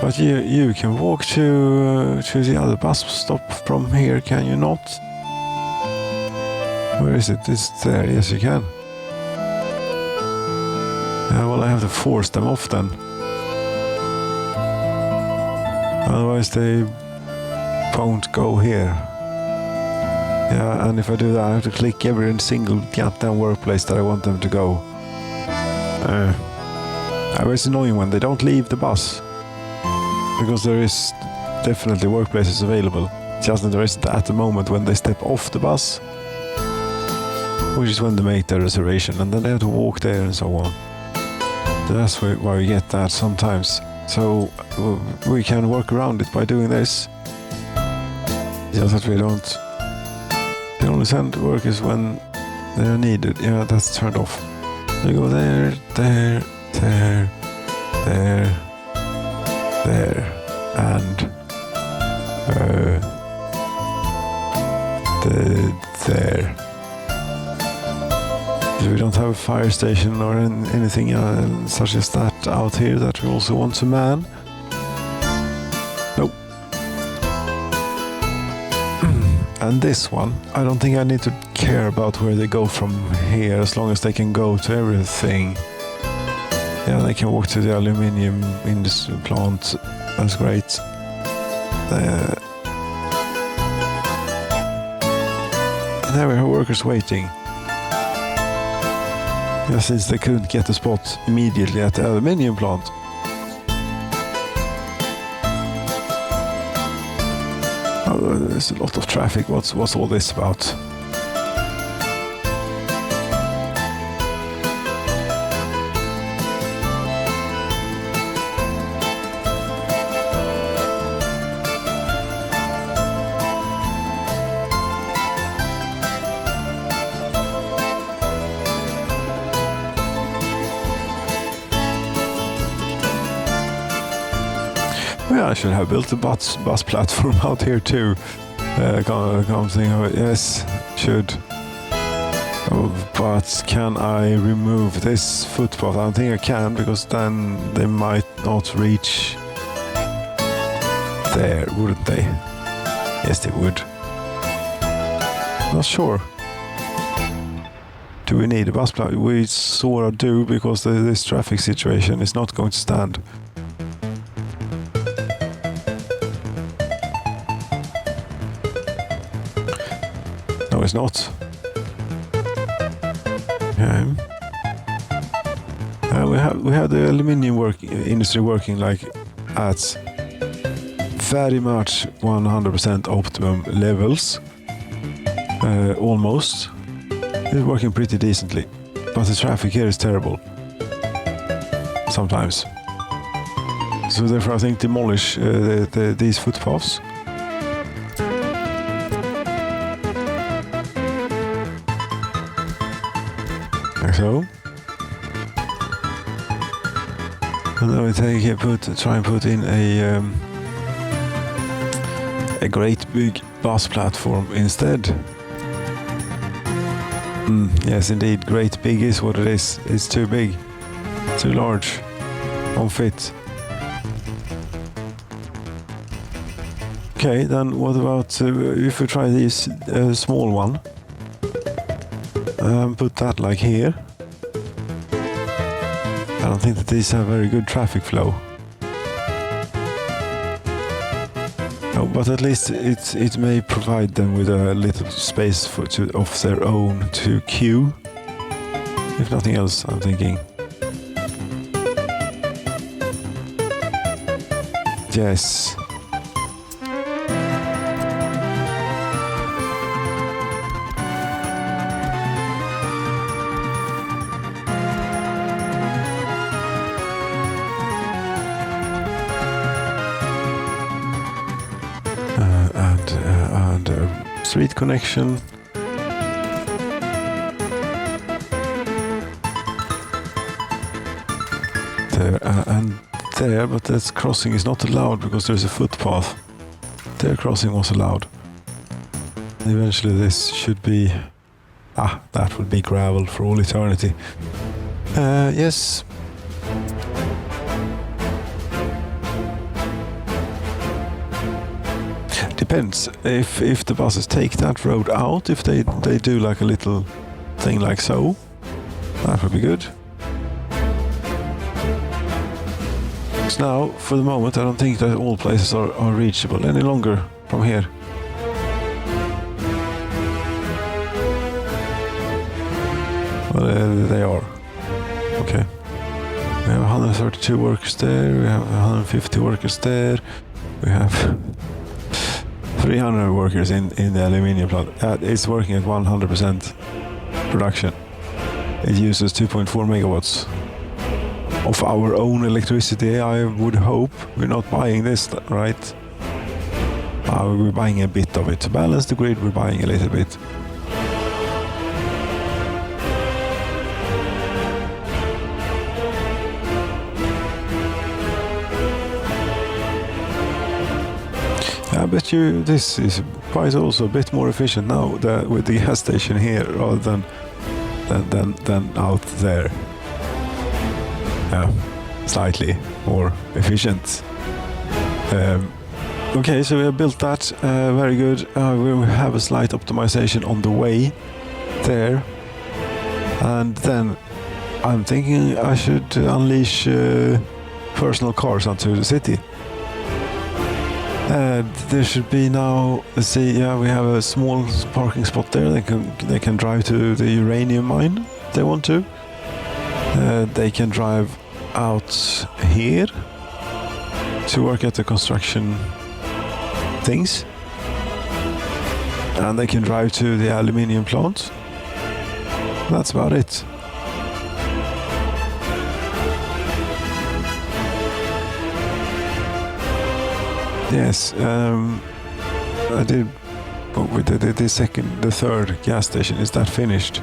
But you can walk to the other bus stop from here, can you not? Where is it? It's there. Yes, you can. Well, I have to force them off then. Otherwise they won't go here. Yeah, and if I do that, I have to click every single goddamn workplace that I want them to go. It's annoying when they don't leave the bus. Because there is definitely workplaces available. Just that there isn't at the moment when they step off the bus. Which is when they make their reservation, and then they have to walk there and so on. That's why we get that sometimes. So we can work around it by doing this. Just that we only send workers when they're needed. Yeah, that's turned off. You go there, there, there, there, there, and there. We don't have a fire station or anything such as that out here that we also want to man. Nope. And this one, I don't think I need to care about where they go from here, as long as they can go to everything. Yeah, they can walk to the aluminium industry plant. That's great. There we have workers waiting. Yeah, since they couldn't get a spot immediately at the aluminium plant. Oh, there's a lot of traffic. What's all this about? Yeah, I should have built a bus platform out here too. Yes, should. Oh, but can I remove this footpath? I don't think I can, because then they might not reach there, wouldn't they? Yes, they would. Not sure. Do we need a bus platform? We sort of do, because this traffic situation is not going to stand. No, it's not. Okay. We have the aluminium industry working like at very much 100% optimum levels, almost. It's working pretty decently, but the traffic here is terrible sometimes. So therefore, I think demolish these footpaths. like so. And then we try and put in a great big bus platform instead. Yes, indeed, great big is what it is. It's too big, too large, won't fit. Okay, then what about if we try this small one? Put that like here. I don't think that these have very good traffic flow. No, but at least it may provide them with a little space of their own to queue. If nothing else, I'm thinking. Yes. And street connection. There and there, but that crossing is not allowed because there's a footpath. Their crossing was allowed. Eventually this should be... that would be gravel for all eternity. Yes. Depends if the buses take that road out, if they do like a little thing like so, that would be good. Because now, for the moment, I don't think that all places are reachable any longer from here. Well, they are. Okay. We have 132 workers there, we have 150 workers there, we have 300 workers in the aluminium plant. It's working at 100% production. It uses 2.4 megawatts of our own electricity. I would hope we're not buying this, right? We're buying a bit of it. To balance the grid, we're buying a little bit. I bet you this is quite also a bit more efficient now with the gas station here rather than out there. Yeah, slightly more efficient. Okay, so we have built that. Very good. We will have a slight optimization on the way there. And then I'm thinking I should unleash personal cars onto the city. There should be now, let's see, yeah, we have a small parking spot there. They can drive to the uranium mine if they want to. They can drive out here to work at the construction things. And they can drive to the aluminium plant. That's about it. Yes, I did. With the third gas station, is that finished?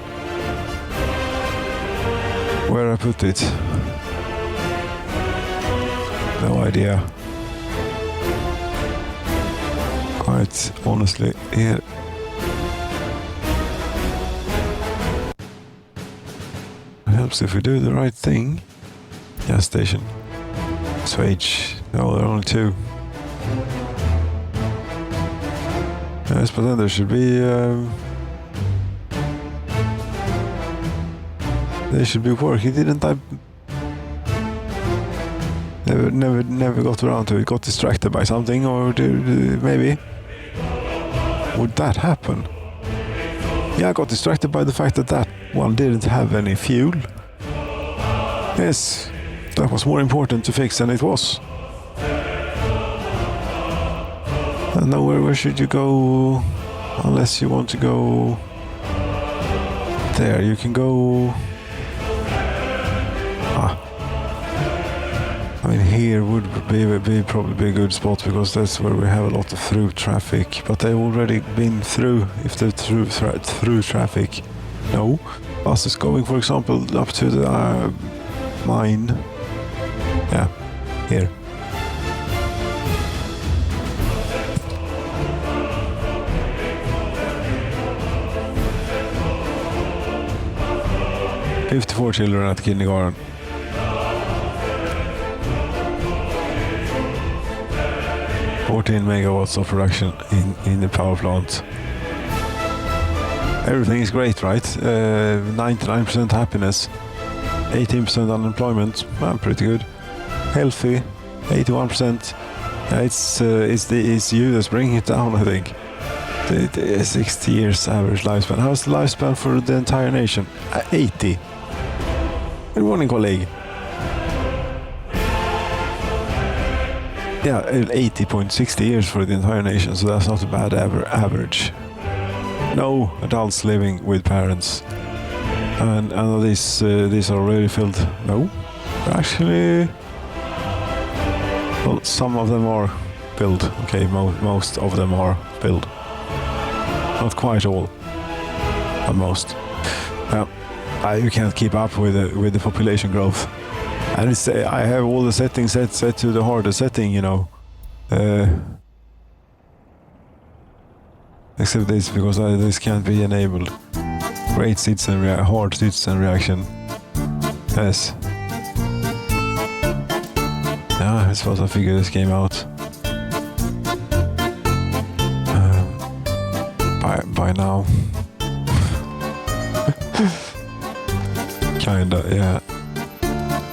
Where I put it? No idea. Quite honestly, here. It helps if we do the right thing. Gas station. Swage. No, there are only two. Yes, but then there should be they should be working. Didn't I? Never got around to it. Got distracted by something, or maybe would that happen? Yeah, I got distracted by the fact that one didn't have any fuel. Yes, that was more important to fix than it was. And now where should you go? Unless you want to go there, you can go. I mean, here would probably be a good spot because that's where we have a lot of through traffic. But they've already been through. If they're through traffic, no. buses going, for example, up to the mine. Yeah, here. "54 children at kindergarten." "14 megawatts of production in the power plant." Everything is great, right? 99% happiness, 18% unemployment. Well, pretty good. Healthy, 81%. It's you that's bringing it down, I think. The 60 years average lifespan. How's the lifespan for the entire nation? 80. Good morning, colleague. Yeah, 80.60 years for the entire nation, so that's not a bad average. No adults living with parents. And these are already filled. No, actually, well, some of them are filled. Okay, most of them are filled. Not quite all, but most. You can't keep up with the population growth. And I have all the settings set to the hardest setting, you know. Except this, because this can't be enabled. Great hard citizen reaction. Yes. Yeah, I suppose I figured this game out. By now. Kinda, yeah.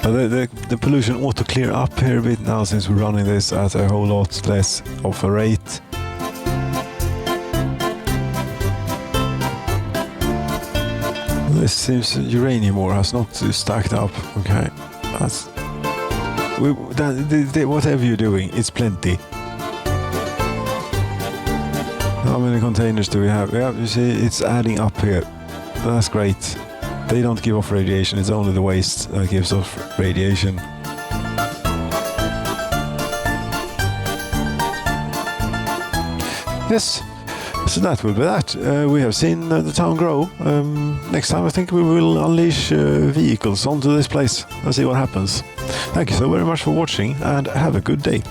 But the pollution ought to clear up here a bit now, since we're running this at a whole lot less of a rate. This seems uranium ore has not stacked up. Okay, whatever you're doing, it's plenty. How many containers do we have? Yeah, you see, it's adding up here. That's great. They don't give off radiation. It's only the waste that gives off radiation. Yes. So that will be that. We have seen the town grow. Next time I think we will unleash vehicles onto this place and see what happens. Thank you so very much for watching, and have a good day.